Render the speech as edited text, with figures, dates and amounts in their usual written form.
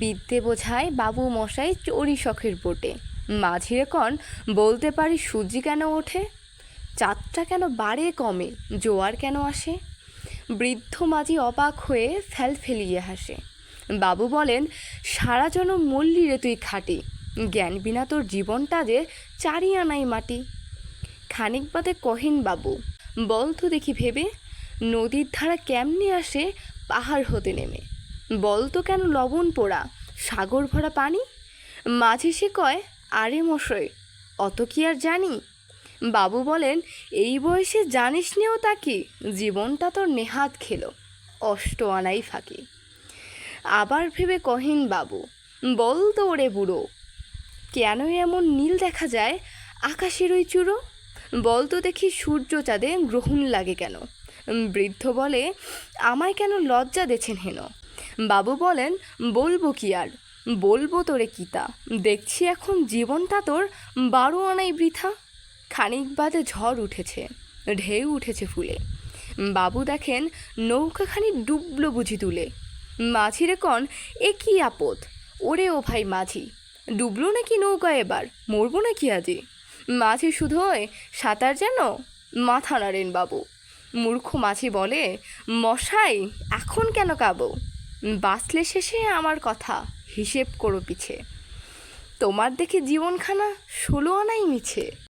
বিদ্যে বোঝায় বাবু মশাই চড়ি শখের বোটে। মাঝিরে কন বলতে পারি সূর্যি কেন ওঠে, চাঁদটা কেন বাড়ে কমে, জোয়ার কেন আসে। বৃদ্ধ মাঝি অবাক হয়ে ফেল ফেলিয়ে হাসে। বাবু বলেন, সারা জনম মল্লি রে তুই খাটি, জ্ঞান বিনা তোর জীবনটা যে চারি আনাই মাটি। খানিক বাদে কহিন বাবু, বল তো দেখি ভেবে, নদীর ধারা কেমনে আসে পাহাড় হতে নেমে। বল তো কেন লবণ পোড়া সাগর ভরা পানি। মাঝি সে কয়, আরে মশাই অত কি আর জানি। বাবু বলেন, এই বয়সে জানিস নেও তাকে, জীবনটা তোর নেহাত খেলো অষ্ট আনাই ফাঁকি। আবার ভেবে কহিন বাবু, বল তো ওরে বুড়ো, কেন এমন নীল দেখা যায় আকাশের ওই চূড়ো। বল তো দেখি সূর্য চাঁদে গ্রহণ লাগে কেন। বৃদ্ধ বলে, আমায় কেন লজ্জা দেছেন হেন। বাবু বলেন, বলবো কি আর, বলবো তোরে কিতা, দেখছি এখন জীবনটা তোর 12 আনাই বৃথা। খানিক বাদে ঝড় উঠেছে, ঢেউ উঠেছে ফুলে। বাবু দেখেন নৌকাখানি ডুবলো বুঝি তুলে। মাঝিরে কন, এ কি আপদ, ওরে ও ভাই মাঝি, ডুবলো নাকি নৌকা এবার, মরবো নাকি আজি। মাঝি শুধু হয় সাঁতার যেন, মাথা নাড়েন বাবু। মূর্খ মাঝি বলে, মশাই এখন কেন কাবো, বাঁচলে শেষে আমার কথা হিসেব করো পিছে, তোমার দেখে জীবনখানা 16 আনাই মিছে।